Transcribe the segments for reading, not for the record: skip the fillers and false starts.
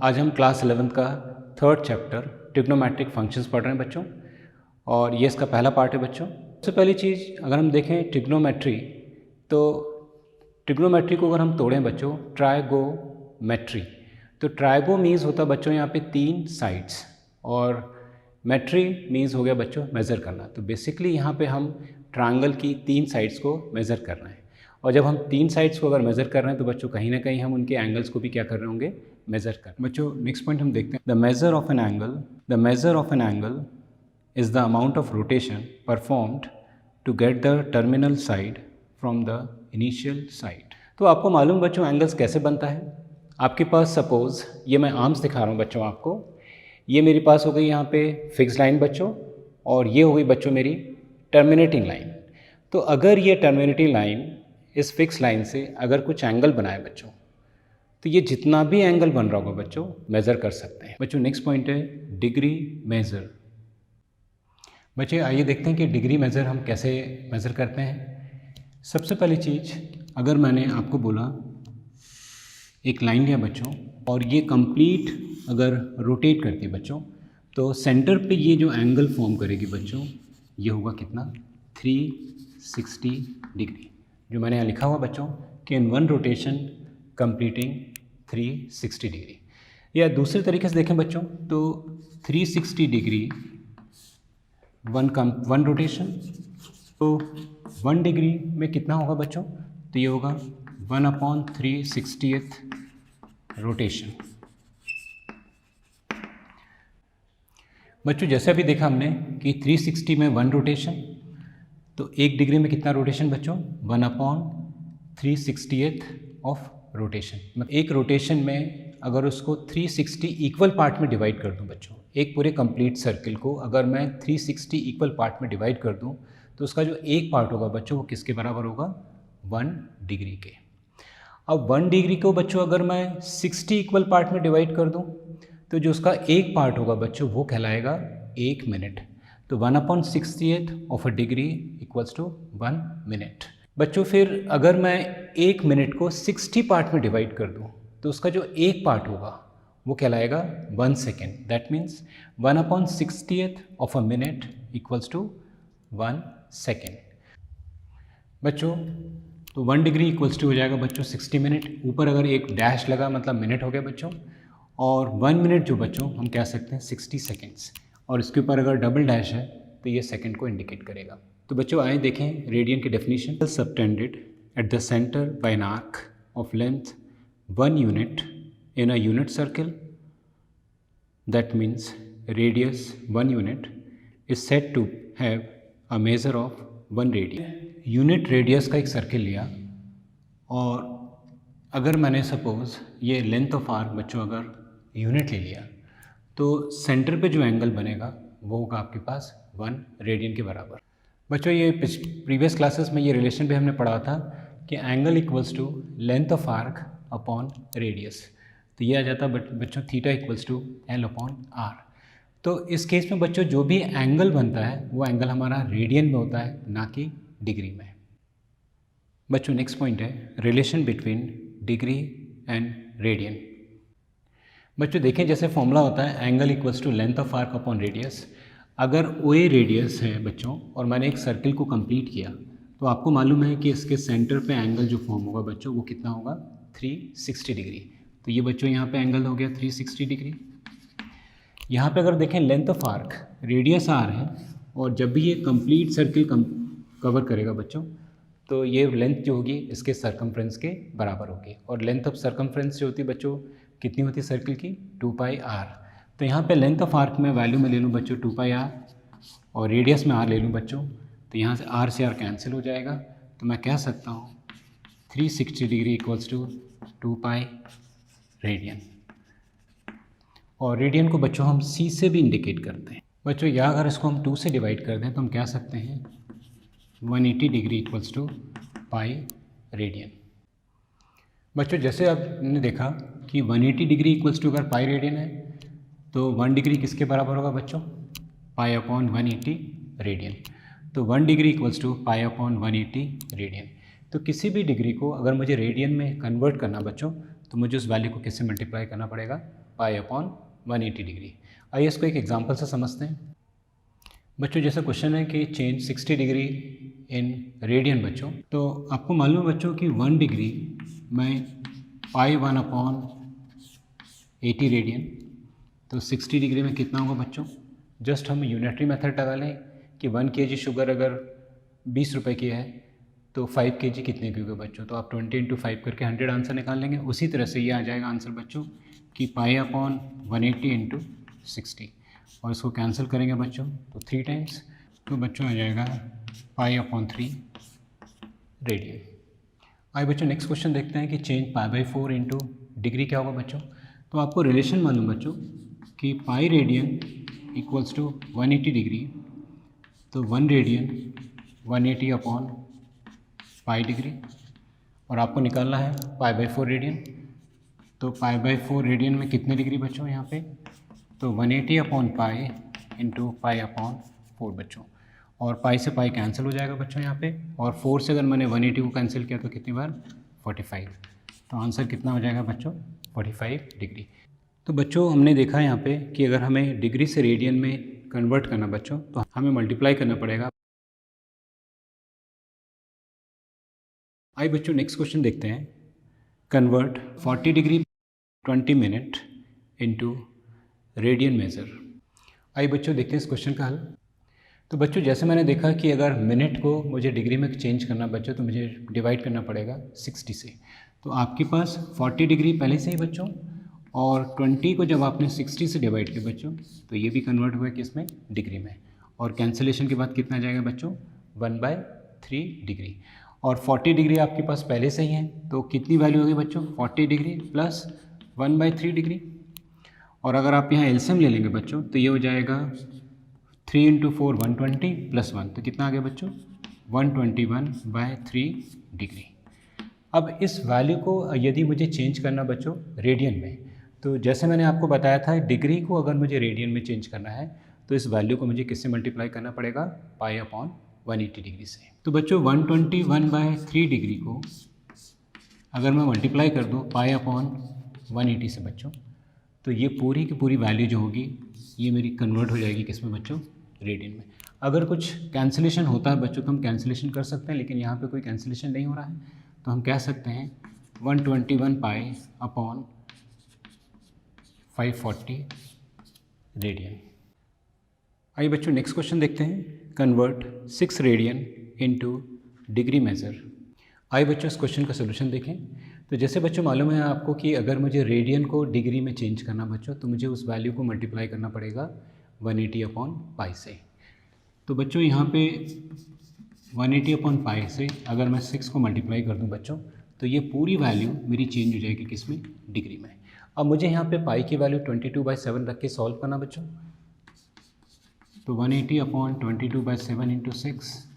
आज हम class 11th का थर्ड चैप्टर ट्रिग्नोमेट्रिक फंक्शंस पढ़ रहे हैं बच्चों, और ये इसका पहला पार्ट है बच्चों। सबसे पहली चीज़ अगर हम देखें ट्रिग्नोमेट्री, तो ट्रिग्नोमेट्री को अगर हम तोड़ें बच्चों ट्राइगोमेट्री, तो ट्राइगो मीन्स होता है बच्चों यहाँ पे 3 साइड्स, और मेट्री मीन्स हो गया बच्चों मेज़र करना। तो बेसिकली यहाँ पे हम ट्रायंगल की 3 साइड्स को मेज़र कर रहे हैं, और जब हम 3 साइड्स को अगर मेज़र कर रहे हैं तो बच्चों कहीं ना कहीं हम उनके एंगल्स को भी क्या कर रहे होंगे, मेज़र कर। बच्चों नेक्स्ट पॉइंट हम देखते हैं, the measure of an angle is the amount of rotation performed to get the terminal side from the initial side. तो आपको मालूम बच्चों एंगल्स कैसे बनता है। आपके पास सपोज़ ये मैं आर्म्स दिखा रहा हूँ बच्चों आपको, ये मेरे पास हो गई यहाँ पे फिक्स लाइन बच्चों, और ये हो गई बच्चों मेरी टर्मिनेटिंग लाइन। तो अगर ये टर्मिनेटिंग लाइन इस फिक्स लाइन से अगर कुछ एंगल बनाए बच्चों, तो ये जितना भी एंगल बन रहा होगा बच्चों मेज़र कर सकते हैं। बच्चों नेक्स्ट पॉइंट है डिग्री मेज़र। बच्चे आइए देखते हैं कि डिग्री मेज़र हम कैसे मेज़र करते हैं। सबसे पहली चीज़, अगर मैंने आपको बोला एक लाइन लिया बच्चों, और ये कंप्लीट अगर रोटेट करती है बच्चों, तो सेंटर पे ये जो एंगल फॉर्म करेगी बच्चों, ये होगा कितना, 360 डिग्री। जो मैंने यहाँ लिखा हुआ बच्चों कि in one rotation completing 360 degree. या दूसरे तरीके से देखें बच्चों, तो 360 डिग्री वन रोटेशन, तो 1 डिग्री में कितना होगा बच्चों, तो ये होगा 1/360th रोटेशन। बच्चों जैसे अभी देखा हमने कि 360 में 1 रोटेशन, तो 1 डिग्री में कितना रोटेशन बच्चों, 1/360th ऑफ रोटेशन। मतलब एक रोटेशन में अगर उसको 360 इक्वल पार्ट में डिवाइड कर दूं बच्चों, एक पूरे कंप्लीट सर्किल को अगर मैं 360 इक्वल पार्ट में डिवाइड कर दूं, तो उसका जो एक पार्ट होगा बच्चों वो किसके बराबर होगा, 1 डिग्री के। अब 1 डिग्री को बच्चों अगर मैं 60 इक्वल पार्ट में डिवाइड कर दूं, तो जो उसका एक पार्ट होगा बच्चों वो कहलाएगा 1 मिनट। तो 1/60th of a degree equals to 1 minute. बच्चों फिर अगर मैं 1 मिनट को 60 पार्ट में डिवाइड कर दूं, तो उसका जो एक पार्ट होगा वो कहलाएगा 1 second. That means 1/60th of a minute equals to 1 second. बच्चों तो 1 डिग्री इक्वल्स टू हो जाएगा बच्चों 60 मिनट। ऊपर अगर एक डैश लगा मतलब मिनट हो गया बच्चों, और 1 मिनट जो बच्चों हम कह सकते हैं 60 सेकेंड्स, और इसके ऊपर अगर डबल डैश है तो ये सेकंड को इंडिकेट करेगा। तो बच्चों आए देखें रेडियन की definition. Subtended at the centre by an arc of length 1 unit in a unit circle, that means radius 1 unit is said to have a measure of 1 radian. Unit radius का एक circle लिया, और अगर मैंने suppose ये length of arc बच्चों अगर unit ले लिया, तो सेंटर पे जो एंगल बनेगा वो होगा आपके पास 1 रेडियन के बराबर। बच्चों ये प्रीवियस क्लासेस में ये रिलेशन भी हमने पढ़ा था कि angle equals to length of arc upon radius. तो ये आ जाता बच्चों theta equals to L upon R। तो इस केस में बच्चों जो भी एंगल बनता है वो एंगल हमारा रेडियन में होता है, ना कि डिग्री में। बच्चों नेक्स्ट पॉइंट है relation between degree and radian. बच्चों देखें जैसे फॉर्मूला होता है angle equals to length of arc upon radius. अगर OA रेडियस है बच्चों और मैंने एक सर्किल को कंप्लीट किया, तो आपको मालूम है कि इसके सेंटर पे एंगल जो फॉर्म होगा बच्चों वो कितना होगा, 360 डिग्री। तो ये बच्चों यहाँ पे एंगल हो गया 360 डिग्री। यहाँ पे अगर देखें length of arc radius R है, और जब भी ये कंप्लीट सर्किल कवर करेगा बच्चों, तो ये लेंथ जो होगी इसके सर्कमफ्रेंस के बराबर होगी। और लेंथ ऑफ सर्कमफ्रेंस जो होती है बच्चों कितनी होती है सर्किल की, 2πr। तो यहाँ पे लेंथ ऑफ आर्क में वैल्यू में ले लूँ बच्चों 2πr, और रेडियस में r ले लूँ बच्चों, तो यहाँ से r से r कैंसिल हो जाएगा। तो मैं कह सकता हूँ 360 डिग्री इक्वल्स टू 2π रेडियन। और रेडियन को बच्चों हम c से भी इंडिकेट करते हैं बच्चों, या अगर इसको हम 2 से डिवाइड कर दें तो हम कह सकते हैं 180 degree equals to pi radian. बच्चों जैसे आपने देखा कि 180 डिग्री इक्वल्स टू अगर पाई रेडियन है, तो 1 डिग्री किसके बराबर होगा बच्चों, पाई अपॉन 180 रेडियन। तो 1 degree equals to pi upon 180 radian. तो किसी भी डिग्री को अगर मुझे रेडियन में कन्वर्ट करना बच्चों, तो मुझे उस वैल्यू को किससे मल्टीप्लाई करना पड़ेगा, पाई अपॉन 180 डिग्री। आइए इसको एक एग्जांपल से समझते हैं। बच्चों जैसा क्वेश्चन है कि चेंज 60 डिग्री इन रेडियन बच्चों, तो आपको मालूम है बच्चों कि 1 डिग्री में पाई 1 अपॉन 80 रेडियन, तो 60 डिग्री में कितना होगा बच्चों। जस्ट हम यूनिटरी मेथड लगा लें कि 1 kg शुगर अगर 20 रुपए की है तो 5 kg कितने की होगी बच्चों, तो आप 20 × 5 करके 100 आंसर निकाल लेंगे। उसी तरह से ये आ जाएगा आंसर बच्चों कि पाई अपॉन 180 × 60, और इसको कैंसिल करेंगे बच्चों तो 3 टाइम्स, तो बच्चों आ जाएगा पाई अपॉन 3 रेडियन। आइए बच्चों नेक्स्ट क्वेश्चन देखते हैं कि चेंज π/4 इंटू डिग्री क्या होगा बच्चों। तो आपको रिलेशन मालूम बच्चों कि pi radian equals to 180 degree, तो 1 रेडियन 180 अपॉन पाई डिग्री, और आपको निकालना है π/4 रेडियन। तो π/4 रेडियन में कितने डिग्री बच्चों यहाँ पे, तो 180 upon pi into pi upon 4 बच्चों, और पाई से पाई कैंसिल हो जाएगा बच्चों यहाँ पे, और 4 से अगर मैंने 180 को कैंसिल किया तो कितनी बार 45, तो आंसर कितना हो जाएगा बच्चों 45 डिग्री। तो बच्चों हमने देखा यहाँ पे कि अगर हमें डिग्री से रेडियन में कन्वर्ट करना बच्चों तो हमें मल्टीप्लाई करना पड़ेगा। आइए बच्चों नेक्स्ट क्वेश्चन देखते हैं, convert 40 degree 20 minute into radian major. आइए बच्चों देखते हैं इस क्वेश्चन का हल। तो बच्चों जैसे मैंने देखा कि अगर मिनट को मुझे डिग्री में चेंज करना बच्चों तो मुझे डिवाइड करना पड़ेगा 60 से, तो आपके पास 40 डिग्री पहले से ही बच्चों, और 20 को जब आपने 60 से डिवाइड किया बच्चों तो ये भी कन्वर्ट हुआ कि इसमें डिग्री में, और कैंसिलेशन के बाद कितना जाएगा बच्चों 1/3 डिग्री, और 40 डिग्री आपके पास पहले से ही है, तो कितनी वैल्यू होगी बच्चों 40 डिग्री प्लस 1/3 डिग्री, और अगर आप यहाँ एलसीएम ले लेंगे बच्चों तो ये हो जाएगा 3 × 4 120 प्लस 1, तो कितना आ गया बच्चों 121/3 डिग्री। अब इस वैल्यू को यदि मुझे चेंज करना बच्चों रेडियन में, तो जैसे मैंने आपको बताया था डिग्री को अगर मुझे रेडियन में चेंज करना है तो इस वैल्यू को मुझे किससे मल्टीप्लाई करना पड़ेगा पाई अपॉन 180 डिग्री से। तो बच्चों 121/3 डिग्री को अगर मैं मल्टीप्लाई कर दूँ पाई अपॉन 180 से बच्चों, तो ये पूरी की पूरी वैल्यू जो होगी ये मेरी कन्वर्ट हो जाएगी किसमें बच्चों रेडियन में। अगर कुछ कैंसिलेशन होता है बच्चों तो हम कैंसिलेशन कर सकते हैं, लेकिन यहाँ पे कोई कैंसिलेशन नहीं हो रहा है, तो हम कह सकते हैं 121 पाई अपॉन 540 रेडियन। आइए बच्चों नेक्स्ट क्वेश्चन देखते हैं, convert 6 radian into degree measure. आइए बच्चों इस क्वेश्चन का सोल्यूशन देखें। तो जैसे बच्चों मालूम है आपको कि अगर मुझे रेडियन को डिग्री में चेंज करना बच्चों तो मुझे उस वैल्यू को मल्टीप्लाई करना पड़ेगा 180 अपॉन पाई से। तो बच्चों यहाँ पे 180 अपॉन पाई से अगर मैं 6 को मल्टीप्लाई कर दूँ बच्चों तो ये पूरी वैल्यू मेरी चेंज हो जाएगी किसमें डिग्री में। अब मुझे यहाँ पे पाई की वैल्यू 22/7 रख के सॉल्व करना बच्चों, तो 180 अपॉन 22/7 इंटू 6,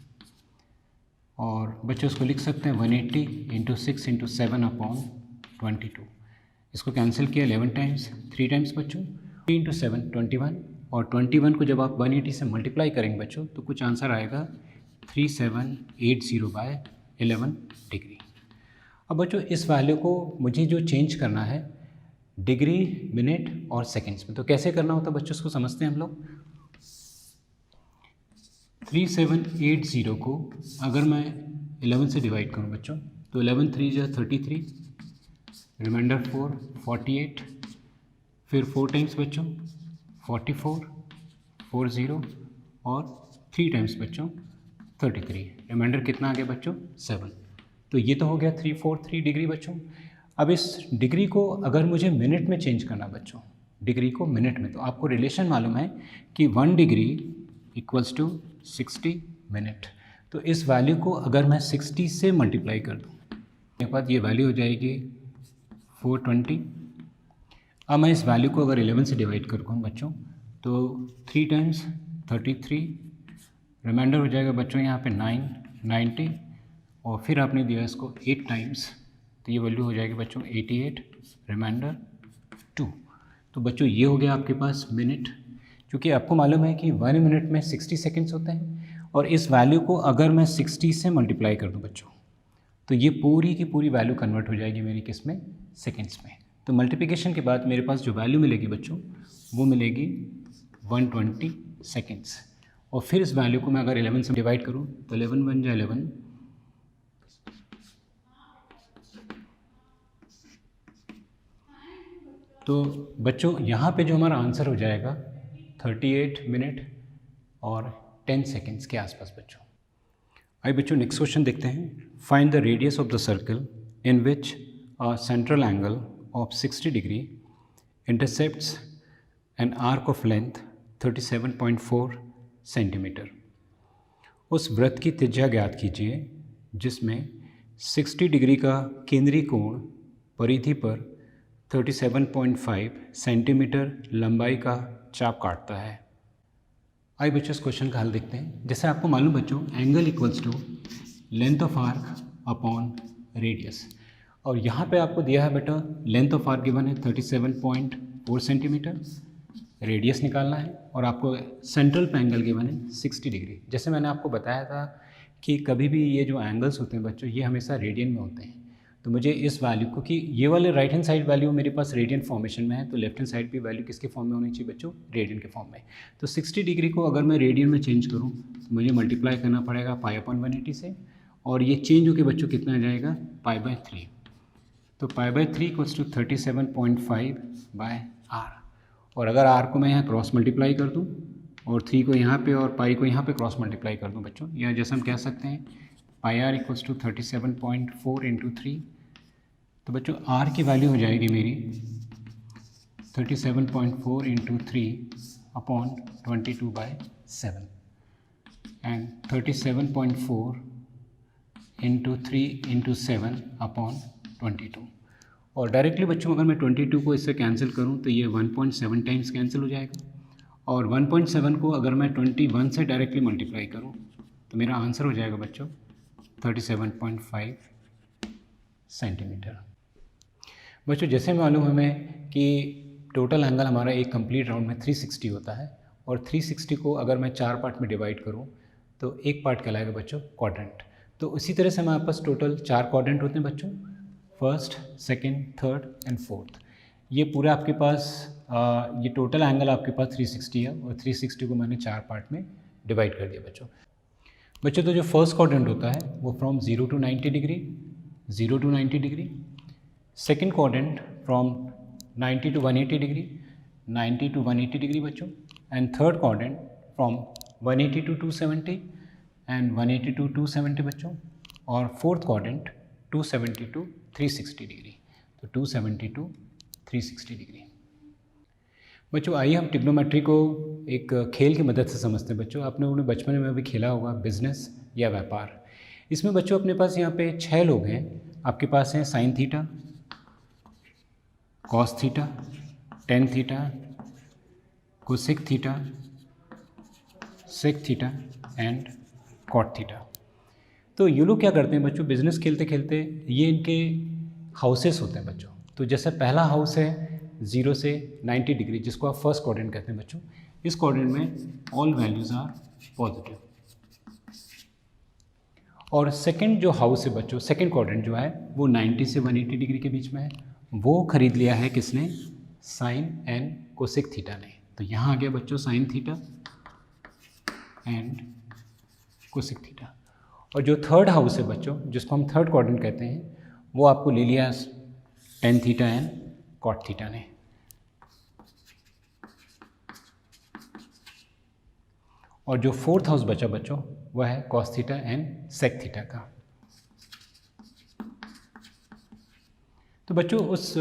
और बच्चों इसको लिख सकते हैं 180 इंटू 6 इंटू 7 अपॉन 22। इसको कैंसिल किया 11 टाइम्स, 3 टाइम्स बच्चों 3 इंटू 7 21, और 21 को जब आप 180 से मल्टीप्लाई करेंगे बच्चों तो कुछ आंसर आएगा 3780/11 डिग्री। अब बच्चों इस वैल्यू को मुझे जो चेंज करना है डिग्री मिनट और सेकेंड्स में, तो कैसे करना होता है बच्चों इसको समझते हैं हम लोग। 3780 को अगर मैं 11 से डिवाइड करूं बच्चों तो 11 3 जो 33, रिमाइंडर 4 48, फिर 4 टाइम्स बच्चों 44 40, और 3 टाइम्स बच्चों 33, रिमाइंडर कितना आ गया बच्चों 7। तो ये तो हो गया 343 डिग्री बच्चों। अब इस डिग्री को अगर मुझे मिनट में चेंज करना बच्चों, डिग्री को मिनट में, तो आपको रिलेशन मालूम है कि 1 डिग्री इक्वल्स टू 60 मिनट। तो इस वैल्यू को अगर मैं 60 से मल्टीप्लाई कर दूँ मेरे पास ये वैल्यू हो जाएगी 420। अब मैं इस वैल्यू को अगर 11 से डिवाइड कर दूँ बच्चों तो 3 टाइम्स 33, रिमाइंडर हो जाएगा बच्चों यहाँ पे 9 90, और फिर आपने दिया इसको 8 टाइम्स तो ये वैल्यू हो जाएगी बच्चों 88, रिमाइंडर 2। तो बच्चों ये हो गया आपके पास मिनट, क्योंकि आपको मालूम है कि 1 मिनट में 60 सेकेंड्स होते हैं, और इस वैल्यू को अगर मैं 60 से मल्टीप्लाई कर दूं बच्चों तो ये पूरी की पूरी वैल्यू कन्वर्ट हो जाएगी मेरी किस में सेकेंड्स में। तो मल्टीप्लिकेशन के बाद मेरे पास जो वैल्यू मिलेगी बच्चों वो मिलेगी 120 सेकेंड्स। और फिर इस वैल्यू को मैं अगर 11 से डिवाइड करूँ तो 11 1 जा 11, तो बच्चों यहाँ पे जो हमारा आंसर हो जाएगा 38 मिनट और 10 सेकेंड्स के आसपास बच्चों। आइए बच्चों नेक्स्ट क्वेश्चन देखते हैं। Find the radius of the circle in which a central angle of 60 degree intercepts N arc of length 37.4 centimetre. उस वृत्त की त्रिज्या ज्ञात कीजिए जिसमें 60 डिग्री का केंद्रीय कोण परिधि पर 37.5 सेंटीमीटर लंबाई का चाप काटता है। आइए बच्चों इस क्वेश्चन का हल देखते हैं। जैसे आपको मालूम बच्चों, angle equals to length of arc upon radius, और यहाँ पे आपको दिया है बेटा लेंथ ऑफ आर्क गिवन है 37.4 सेंटीमीटर, रेडियस निकालना है, और आपको सेंट्रल पे एंगल गिवन है 60 डिग्री। जैसे मैंने आपको बताया था कि कभी भी ये जो एंगल्स होते हैं बच्चों ये हमेशा रेडियन में होते हैं, तो मुझे इस वैल्यू को, कि ये वाले राइट हैंड साइड वैल्यू मेरे पास रेडियन फॉर्मेशन में है, तो लेफ्ट हैंड साइड भी वैल्यू किसके फॉर्म में होनी चाहिए बच्चों, रेडियन के फॉर्म में। तो 60 डिग्री को अगर मैं रेडियन में चेंज करूँ तो मुझे मल्टीप्लाई करना पड़ेगा π/180 से, और ये चेंज होकर बच्चों कितना आ जाएगा π/3। तो π/3 इक्वल्स टू 37.5/r, और अगर r को मैं यहाँ क्रॉस मल्टीप्लाई कर दूँ और 3 को यहाँ पे और पाई को यहाँ पे क्रॉस मल्टीप्लाई कर दूँ बच्चों, या जैसे हम कह सकते हैं πr इक्वल्स टू 37.4 इंटू 3, तो बच्चों r की वैल्यू हो जाएगी मेरी 37.4 into 3 upon 22/7 and 37.4 into 3 into 7 upon 22। और डायरेक्टली बच्चों अगर मैं 22 को इससे कैंसिल करूं तो ये 1.7 टाइम्स कैंसिल हो जाएगा, और 1.7 को अगर मैं 21 से डायरेक्टली मल्टीप्लाई करूं तो मेरा आंसर हो जाएगा बच्चों 37.5 सेंटीमीटर। बच्चों जैसे मालूम हमें कि टोटल एंगल हमारा एक कंप्लीट राउंड में 360 होता है, और 360 को अगर मैं 4 पार्ट में डिवाइड करूं तो एक पार्ट कहलाएगा बच्चों क्वाड्रेंट। तो उसी तरह से हमारे पास टोटल 4 क्वाड्रेंट होते हैं बच्चों, first, second, third and fourth. ये पूरा आपके पास ये टोटल एंगल आपके पास 360 है, और 360 को मैंने 4 पार्ट में डिवाइड कर दिया बच्चों। तो जो फर्स्ट क्वाड्रेंट होता है वो from 0 to 90 degree, 0 to 90 degree, second quadrant from 90 to 180 degree, 90 to 180 degree बच्चों, and third quadrant from 180 to 270 and 180 to 270 बच्चों, और फोर्थ क्वाड्रेंट 270 to 360 डिग्री, तो 270 to 360 डिग्री। बच्चों आइए हम ट्रिग्नोमेट्री को एक खेल की मदद से समझते हैं बच्चों। आपने उन्हें बचपन में भी खेला होगा, बिजनेस या व्यापार। इसमें बच्चों अपने पास यहाँ पे 6 लोग हैं। आपके पास हैं sine theta, cos theta, tan theta, cosec theta, sec theta and cot theta. तो ये लोग क्या करते हैं बच्चों, बिजनेस खेलते खेलते ये इनके हाउसेस होते हैं बच्चों। तो जैसे पहला हाउस है 0 से 90 डिग्री, जिसको आप फर्स्ट क्वाड्रेंट कहते हैं बच्चों। इस क्वाड्रेंट में ऑल वैल्यूज़ आर पॉजिटिव। और सेकंड जो हाउस है बच्चों, सेकंड क्वाड्रेंट जो है वो 90 से 180 डिग्री के बीच में है। वो खरीद लिया है किसने, साइन एंड कोसेक थीटा ने। तो यहाँ आ गया बच्चों sign theta and cosec theta. और जो थर्ड हाउस है बच्चों, जिसको हम थर्ड क्वाड्रेंट कहते हैं, वो आपको ले लिया tan theta and cot theta ने। और जो फोर्थ हाउस बचा बच्चों वह है cos theta and sec theta का। तो बच्चों उस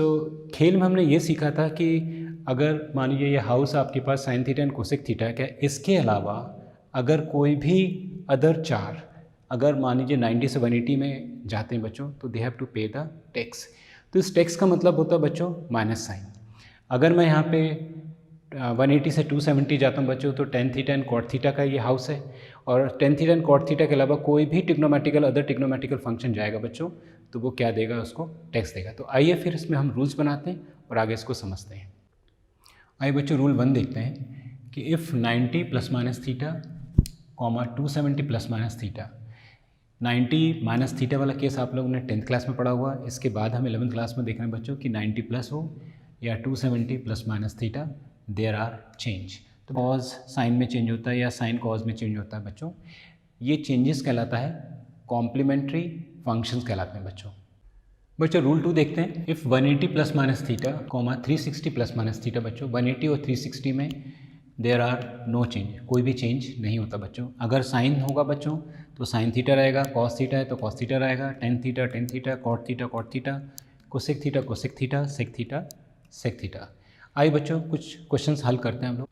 खेल में हमने ये सीखा था कि अगर मान लीजिए ये हाउस आपके पास sine theta and cosec theta है, क्या इसके अलावा अगर कोई भी अदर चार अगर मान लीजिए 90 से 180 में जाते हैं बच्चों, तो दे हैव टू पे द टैक्स। तो इस टैक्स का मतलब होता है बच्चों माइनस साइन। अगर मैं यहाँ पे 180 से 270 जाता हूँ बच्चों, तो tan theta and cot theta का ये हाउस है, और tan theta and cot theta के अलावा कोई भी टिग्नोमेट्रिकल अदर टिग्नोमेट्रिकल फंक्शन जाएगा बच्चों, तो वो क्या देगा, उसको टैक्स देगा। तो आइए फिर इसमें हम रूल्स बनाते हैं और आगे इसको समझते हैं। आइए बच्चों रूल 1 देखते हैं कि if 90 ± theta, 270 ± theta, 90 minus theta वाला केस आप लोगों ने 10th क्लास में पढ़ा हुआ। इसके बाद हम 11th क्लास में देख रहे हैं बच्चों कि 90 प्लस हो या 270 plus minus theta, there are change. तो कॉज साइन में चेंज होता है या साइन कॉज में चेंज होता है बच्चों, ये चेंजेस कहलाता है कॉम्प्लीमेंट्री फंक्शंस कहलाते हैं बच्चों। बच्चों रूल 2 देखते हैं। If 180 plus minus theta comma 360 plus minus theta, बच्चों 180 और 360 में देयर आर नो चेंज, कोई भी चेंज नहीं होता बच्चों। अगर साइन होगा बच्चों तो साइन थीटा रहेगा, कॉस थीटा है तो कॉस थीटा रहेगा, tan theta, cot theta, cosec theta, sec theta. आइए बच्चों कुछ क्वेश्चंस हल करते हैं हम लोग।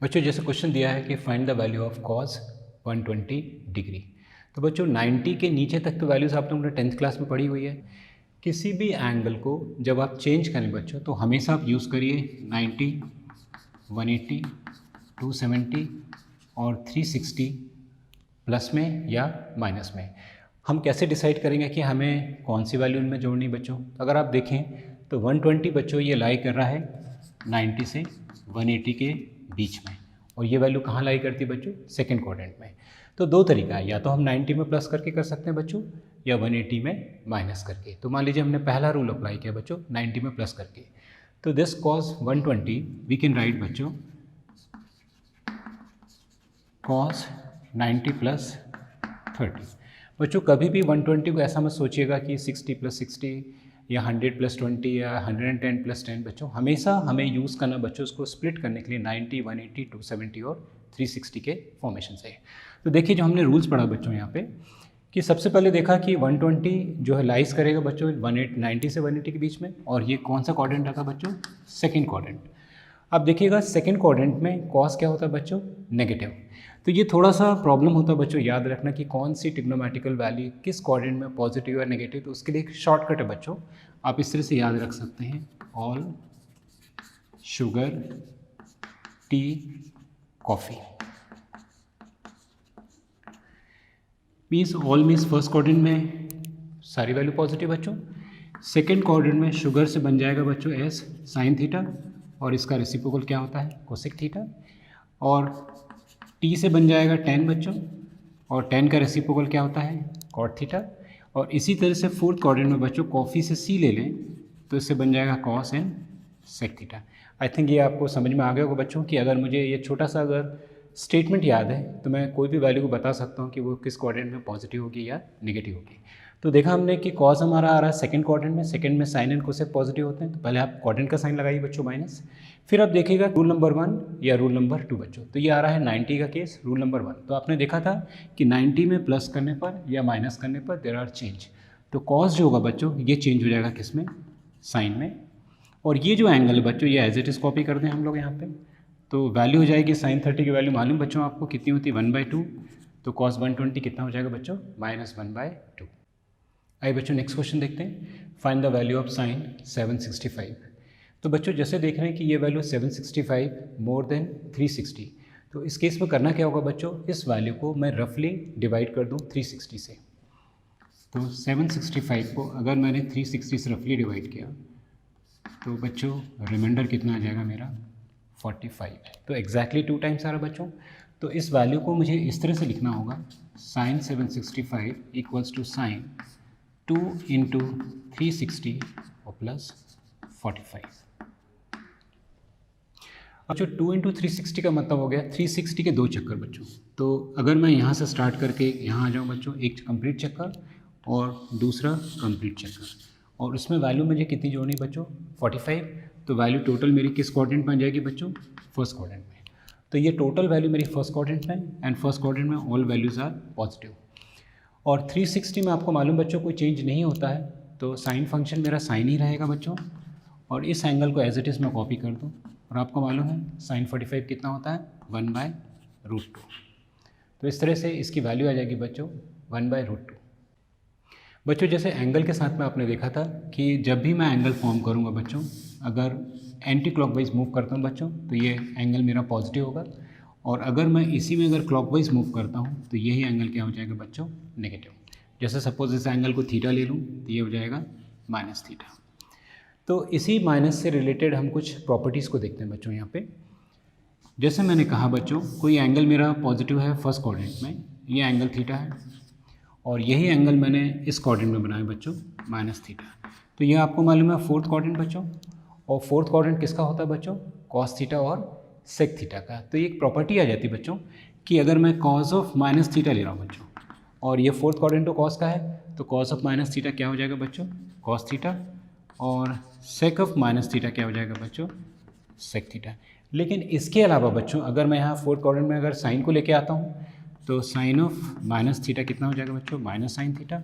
बच्चों जैसे क्वेश्चन दिया है कि find the value of cos 120 degree. तो बच्चों 90 के नीचे तक तो वैल्यूज़ आप लोगों ने 10th क्लास में पढ़ी हुई है। किसी भी एंगल को जब आप चेंज करें बच्चों तो हमेशा आप यूज़ करिए 90, 180, 270 और 360 प्लस में या माइनस में। हम कैसे डिसाइड करेंगे कि हमें कौन सी वैल्यू इनमें जोड़नी बच्चों? अगर आप देखें तो 120 बच्चों ये लाई कर रहा है 90 से 180 के बीच में, और ये वैल्यू कहाँ लाई करती है बच्चों? सेकंड क्वाड्रेंट में। तो दो तरीका है, या तो हम 90 में प्लस करके कर सकते हैं बच्चों या 180 में माइनस करके। तो मान लीजिए हमने पहला रूल अप्लाई किया बच्चों 90 में प्लस करके, तो this cos 120 we can write बच्चों कॉस 90 प्लस 30। बच्चों कभी भी 120 को ऐसा मत सोचिएगा कि 60 प्लस 60 या 100 प्लस 20 या 110 प्लस 10। बच्चों हमेशा हमें यूज़ करना बच्चों उसको स्प्लिट करने के लिए 90, 180, 270 और 360 के फॉर्मेशन से। तो देखिए जो हमने रूल्स पढ़ा बच्चों यहाँ पे कि सबसे पहले देखा कि 120 जो है लाइज करेगा बच्चों 90 से 180 के बीच में, और ये कौन सा क्वाड्रेंट रखा बच्चों? Second quadrant. अब देखिएगा सेकेंड क्वाड्रेंट में कॉस क्या होता है बच्चों? नेगेटिव। तो ये थोड़ा सा प्रॉब्लम होता है बच्चों याद रखना कि कौन सी ट्रिग्नोमेट्रिकल वैल्यू किस क्वाड्रेंट में पॉजिटिव या नेगेटिव। तो उसके लिए एक शॉर्टकट है बच्चों, आप इस तरह से याद रख सकते हैं, all sugar tea coffee. Means all means first quadrant में सारी वैल्यू पॉजिटिव बच्चों, सेकेंड क्वाड्रेंट में शुगर से बन जाएगा बच्चों एस साइन थीटा, और इसका रेसिप्रोकल क्या होता है? Cosec theta. और टी से बन जाएगा टेन बच्चों, और टेन का रेसिप्रोकल क्या होता है? Cot theta. और इसी तरह से फोर्थ क्वाड्रेंट में बच्चों कॉफ़ी से सी ले लें तो इससे बन जाएगा cos and sec theta. I think ये आपको समझ में आ गया होगा बच्चों कि अगर मुझे ये छोटा सा अगर स्टेटमेंट याद है तो मैं कोई भी वैल्यू को बता सकता हूँ कि वो किस क्वाड्रेंट में पॉजिटिव होगी या नेगेटिव होगी। तो देखा हमने कि कॉस हमारा आ रहा है सेकंड क्वाड्रेंट में, सेकंड में साइन एंड कोसेक पॉजिटिव होते हैं। तो पहले आप क्वाड्रेंट का साइन लगाइए बच्चों माइनस, फिर आप देखिएगा रूल नंबर 1 या रूल नंबर 2 बच्चों। तो ये आ रहा है 90 का केस, रूल नंबर 1। तो आपने देखा था कि 90 में प्लस करने पर या माइनस करने पर देयर आर चेंज। तो कॉस जो होगा बच्चों ये चेंज हो जाएगा किस में? साइन में। और ये जो एंगल है बच्चों ये एज इट इज़ कॉपी कर दें हम लोग यहाँ पे, तो वैल्यू हो जाएगी साइन 30 की वैल्यू मालूम बच्चों आपको कितनी होती है? 1/2। तो कॉस 120 कितना हो जाएगा बच्चों? -1/2। आइए बच्चों नेक्स्ट क्वेश्चन देखते हैं। Find the value of sine 765। तो बच्चों जैसे देख रहे हैं कि ये वैल्यू 765 मोर देन 360। तो इस केस में करना क्या होगा बच्चों? इस वैल्यू को मैं रफली डिवाइड कर दूँ 360 से। तो 765 को अगर मैंने 360 से रफली डिवाइड किया तो बच्चों रिमाइंडर कितना आ जाएगा मेरा? 45। तो एग्जैक्टली 2 टाइम्स आ रहा बच्चों। तो इस वैल्यू को मुझे इस तरह से लिखना होगा, sine 765 equals to sine 2 into 360 और प्लस 45। अब जो 2 इंटू 360 का मतलब हो गया 360 के 2 चक्कर बच्चों। तो अगर मैं यहाँ से स्टार्ट करके यहाँ आ जाऊँ बच्चों, एक कंप्लीट चक्कर और दूसरा कंप्लीट चक्कर, और उसमें वैल्यू मुझे कितनी जोड़नी बच्चों? 45। तो वैल्यू टोटल मेरी किस क्वाड्रेंट में आ जाएगी बच्चों? फर्स्ट क्वाड्रेंट में। तो ये टोटल वैल्यू मेरी फर्स्ट क्वाड्रेंट में, एंड फर्स्ट क्वाड्रेंट में ऑल वैल्यूज़ आर पॉजिटिव। और 360 में आपको मालूम बच्चों कोई चेंज नहीं होता है, तो साइन फंक्शन मेरा साइन ही रहेगा बच्चों। और इस एंगल को एज इट इज़ मैं कॉपी कर दूँ, और आपको मालूम है साइन 45 कितना होता है? 1/√2। तो इस तरह से इसकी वैल्यू आ जाएगी बच्चों 1/√2। बच्चों जैसे एंगल के साथ में आपने देखा था कि जब भी मैं एंगल फॉर्म करूँगा बच्चों, अगर एंटी क्लॉकवाइज मूव करता हूँ बच्चों तो ये एंगल मेरा पॉजिटिव होगा, और अगर मैं इसी में अगर क्लॉकवाइज मूव करता हूँ तो यही एंगल क्या हो जाएगा बच्चों? नेगेटिव। जैसे सपोज इस एंगल को थीटा ले लूँ तो ये हो जाएगा माइनस थीटा। तो इसी माइनस से रिलेटेड हम कुछ प्रॉपर्टीज़ को देखते हैं बच्चों यहाँ पे। जैसे मैंने कहा बच्चों कोई एंगल मेरा पॉजिटिव है फर्स्ट क्वाड्रेंट में, ये एंगल थीटा है, और यही एंगल मैंने इस क्वाड्रेंट में बनाया बच्चों माइनस थीटा। तो ये आपको मालूम है फोर्थ क्वाड्रेंट बच्चों, और फोर्थ क्वाड्रेंट किसका होता है बच्चों? कॉस थीटा और सेक थीटा का। तो ये एक प्रॉपर्टी आ जाती है बच्चों कि अगर मैं कॉस ऑफ माइनस थीटा ले रहा हूँ बच्चों, और ये फोर्थ क्वाड्रेंट तो कॉस का है, तो कॉस ऑफ माइनस थीटा क्या हो जाएगा बच्चों? कॉस थीटा, और सेक ऑफ माइनस थीटा क्या हो जाएगा बच्चों? Sec theta. लेकिन इसके अलावा बच्चों अगर मैं यहाँ फोर्थ क्वाड्रेंट में अगर साइन को लेके आता हूँ तो साइन ऑफ माइनस थीटा कितना हो जाएगा बच्चों? माइनस साइन थीटा,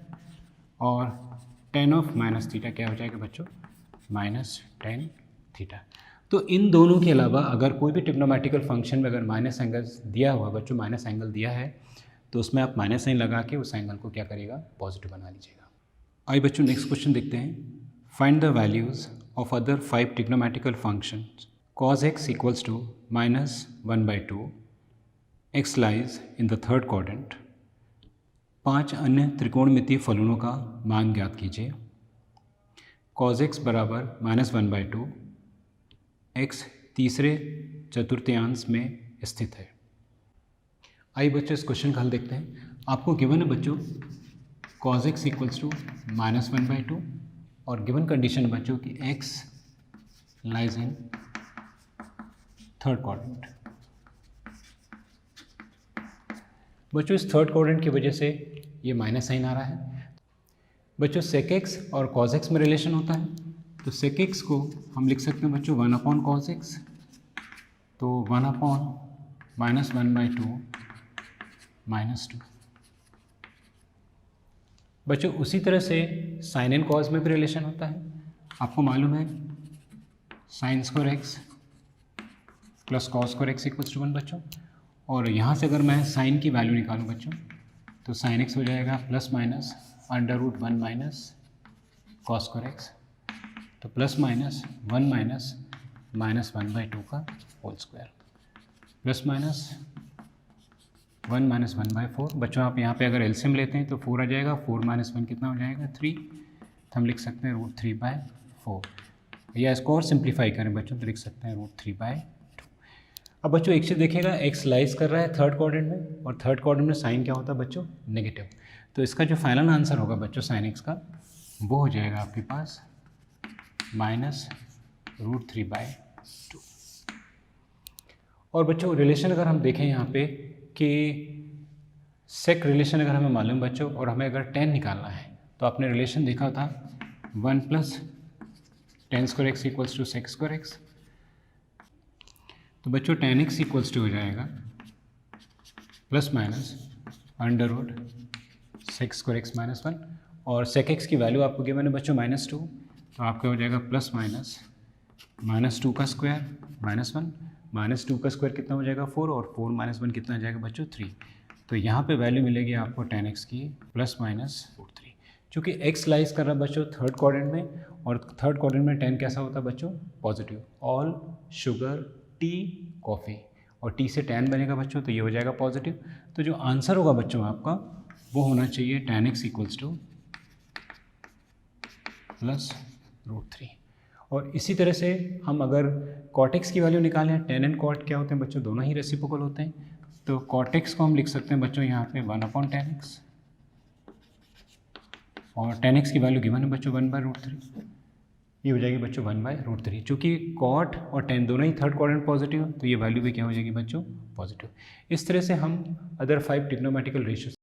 और टेन ऑफ माइनस थीटा क्या हो जाएगा बच्चों? Minus tan theta. तो इन दोनों के अलावा अगर कोई भी ट्रिग्नोमेट्रिकल फंक्शन में अगर माइनस एंगल दिया हुआ बच्चों, माइनस एंगल दिया है, तो उसमें आप माइनस साइन लगा के उस एंगल को क्या करेगा? पॉजिटिव बना लीजिएगा। आइए बच्चों नेक्स्ट क्वेश्चन देखते हैं। Find the values of other 5 trigonometrical functions cos x equals to minus 1/2, x lies in the third quadrant। 5 अन्य त्रिकोणमितीय फलनों का मान ज्ञात कीजिए। cos x बराबर -1/2, x तीसरे चतुर्थांश में स्थित है। आइए बच्चों इस क्वेश्चन का हल देखते हैं। आपको गिवन है बच्चों cos x इक्वल्स टू -1/2, और गिवन कंडीशन बच्चों कि x lies in third quadrant. बच्चों इस थर्ड क्वाड्रेंट की वजह से ये माइनस साइन आ रहा है। बच्चों सेक एक्स और कॉस एक्स में रिलेशन होता है, तो सेक एक्स को हम लिख सकते हैं बच्चों 1/cos x, तो 1/-1/2 -2। बच्चों उसी तरह से साइन एंड कॉस में भी रिलेशन होता है। आपको मालूम है sine square x plus cos square x equals to 1 बच्चों, और यहाँ से अगर मैं साइन की वैल्यू निकालूँ बच्चों तो साइन एक्स हो जाएगा +-√1 माइनस कॉस स्क्वायर एक्स, तो +-1 माइनस -1/2 का होल स्क्वायर, +-1 माइनस 1/4। बच्चों आप यहाँ पे अगर एलसीएम लेते हैं तो 4 आ जाएगा, 4 - 1 कितना हो जाएगा? 3। तो हम लिख सकते हैं √3/4, या इसको और सिंप्लीफाई करें बच्चों तो लिख सकते हैं √3/2। अब बच्चों एक चीज़ देखिएगा, एक्स लाइज कर रहा है थर्ड क्वाड्रेंट में, और थर्ड क्वाड्रेंट में साइन क्या होता है बच्चों? नेगेटिव। तो इसका जो फाइनल आंसर होगा बच्चों साइन एक्स का, वो हो जाएगा आपके पास -√3/2। और बच्चों रिलेशन अगर हम देखें यहाँ पे कि सेक रिलेशन अगर हमें मालूम बच्चों, और हमें अगर tan निकालना है तो आपने रिलेशन देखा था 1 + tan square x equals to sec square x. तो बच्चों tan x इक्वल्स टू हो जाएगा ±√ सेक स्क्वायर एक्स -1, और सेक एक्स की वैल्यू आपको गिवन है बच्चों -2, तो आपका हो जाएगा ±-2 का स्क्वायर -1, -2 का स्क्वायर कितना हो जाएगा? 4, और 4 - 1 कितना आ जाएगा बच्चों? 3। तो यहाँ पे वैल्यू मिलेगी आपको tan x की ±√3। चूँकि x लाइज कर रहा है बच्चों थर्ड क्वाड्रेंट में, और थर्ड क्वाड्रेंट में tan कैसा होता है बच्चों? Positive. All sugar tea coffee, और टी से tan बनेगा बच्चों तो ये हो जाएगा पॉजिटिव। तो जो आंसर होगा बच्चों आपका वो होना चाहिए tan x इक्वल्स टू +√3। और इसी तरह से हम अगर cot x की वैल्यू निकालें, tan एंड cot क्या होते हैं बच्चों? दोनों ही रेसिप्रोकल होते हैं। तो cot x को हम लिख सकते हैं बच्चों यहाँ पे 1/tan x, और tan x की वैल्यू गिवन है बच्चों 1/√3, ये हो जाएगी बच्चों 1/√3। चूँकि cot और tan दोनों ही थर्ड क्वाड्रेंट पॉजिटिव, तो ये वैल्यू भी क्या हो जाएगी बच्चों? पॉजिटिव। इस तरह से हम अदर 5 ट्रिग्नोमेट्रिकल रेशियो